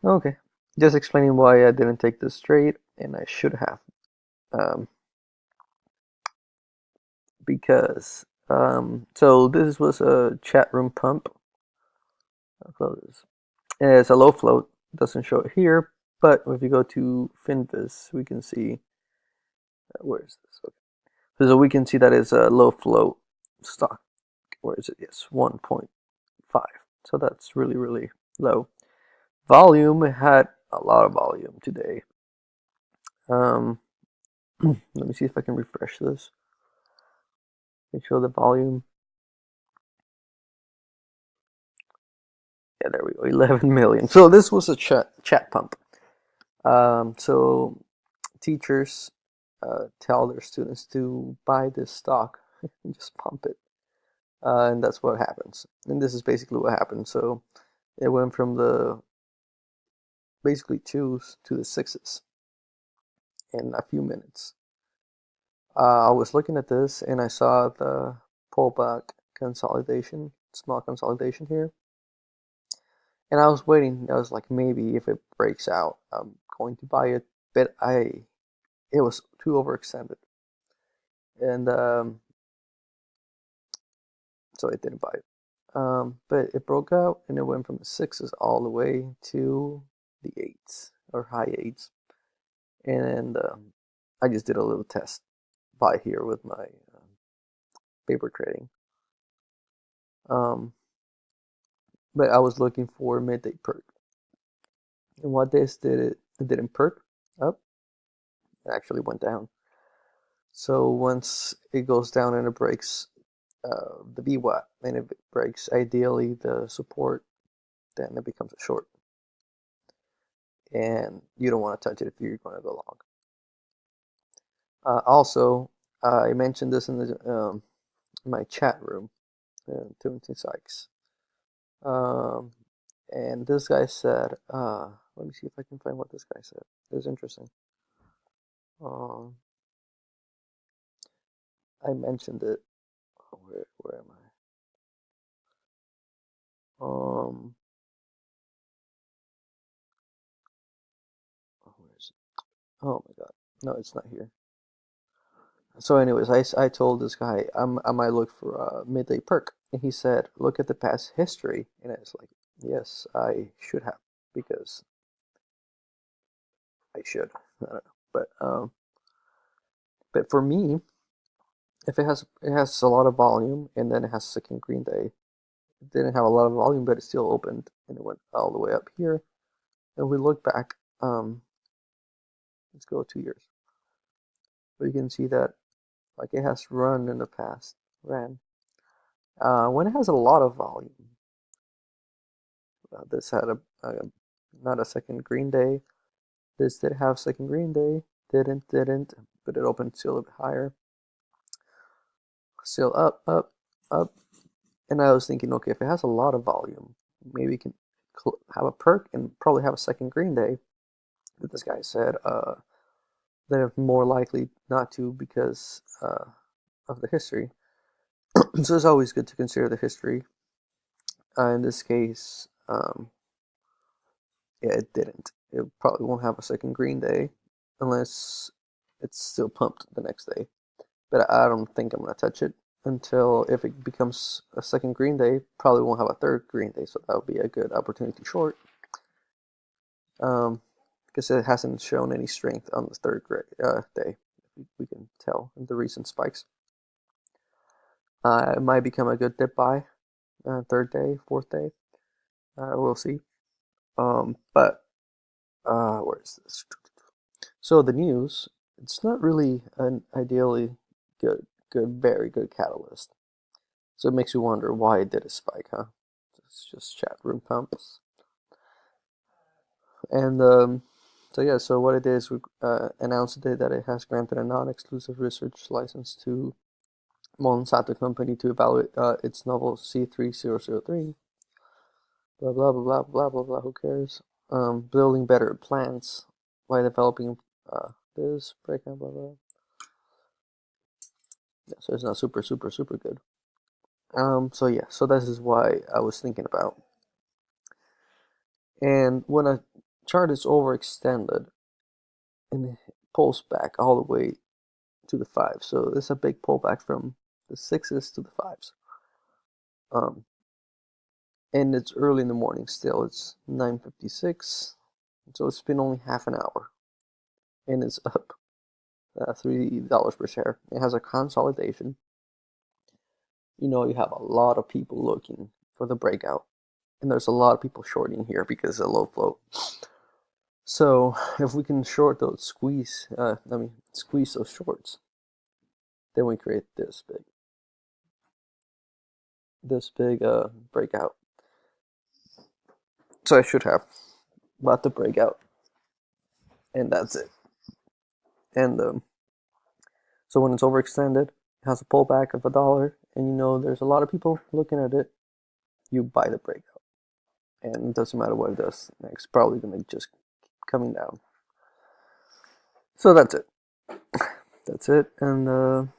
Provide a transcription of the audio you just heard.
Okay, just explaining why I didn't take this trade, and I should have, um, because so this was a chat room pump. I'll close this. It's a low float. Doesn't show it here, but if you go to Finviz, we can see where is this? Okay. So we can see that it's a low float stock. Where is it? Yes, 1.5. So that's really low. Volume had a lot of volume today. Um, let me see if I can refresh this and show the volume. Yeah, there we go, 11 million. So this was a chat pump. So teachers tell their students to buy this stock and just pump it, and that's what happens. And this is basically what happened. So it went from the basically twos to the sixes in a few minutes. I was looking at this and I saw the pullback consolidation, small consolidation here, and I was waiting. I was like, maybe if it breaks out, I'm going to buy it, but it was too overextended, and so I didn't buy it. But it broke out and it went from the sixes all the way to the eights or high eights, and I just did a little test buy here with my paper trading. Um, but I was looking for midday perk, and what this did, it didn't perk up. It actually went down. So once it goes down and it breaks the VWAP, and if it breaks ideally the support, then it becomes a short, and you don't want to touch it if you're going to go long. Also, I mentioned this in my chat room, Timothy Sykes, um, and this guy said, let me see if I can find what this guy said. It was interesting. Um, I mentioned it. Where am I? Where is it? Oh my God, no, it's not here. So, anyways, I told this guy I might look for a midday perk, and he said, look at the past history, and I was like, yes, I should have because I should. I don't know, but for me, if it has a lot of volume and then it has second green day, it didn't have a lot of volume, but it still opened and it went all the way up here. And we look back, let's go 2 years. But you can see that like it has run in the past, ran. When it has a lot of volume, this had a not a second green day. This did have second green day, didn't, but it opened still a bit higher. Still up. And I was thinking, okay, if it has a lot of volume, maybe it can have a perk and probably have a second green day. But this guy said they're more likely not to because of the history. So it's always good to consider the history. In this case, yeah, it didn't. It probably won't have a second green day unless it's still pumped the next day. But I don't think I'm gonna touch it until if it becomes a second green day. Probably won't have a third green day, so that would be a good opportunity short. Um, because it hasn't shown any strength on the third day. We can tell in the recent spikes. It might become a good dip buy third day, fourth day. We'll see. But where is this? So the news, it's not really an ideally very good catalyst. So it makes you wonder why it did a spike, huh? It's just chat room pumps. And so yeah, so what it is, we announced today that it has granted a non-exclusive research license to Monsanto company to evaluate its novel C3003. Blah blah blah blah blah blah blah. Who cares? Building better plants by developing this breakdown. Blah blah. Yeah, so it's not super good. So yeah, so this is why I was thinking about. And when I chart is overextended and it pulls back all the way to the fives. So there's a big pullback from the sixes to the fives. And it's early in the morning still. It's 9:56, so it's been only half an hour, and it's up $3 per share. It has a consolidation. You have a lot of people looking for the breakout, and there's a lot of people shorting here because of low float. So if we can short those squeeze those shorts, then we create this big breakout. So I should have bought the breakout, and that's it. And so when it's overextended, it has a pullback of $1, and there's a lot of people looking at it, you buy the breakout, and it doesn't matter what it does next. Probably gonna just keep coming down. So that's it. And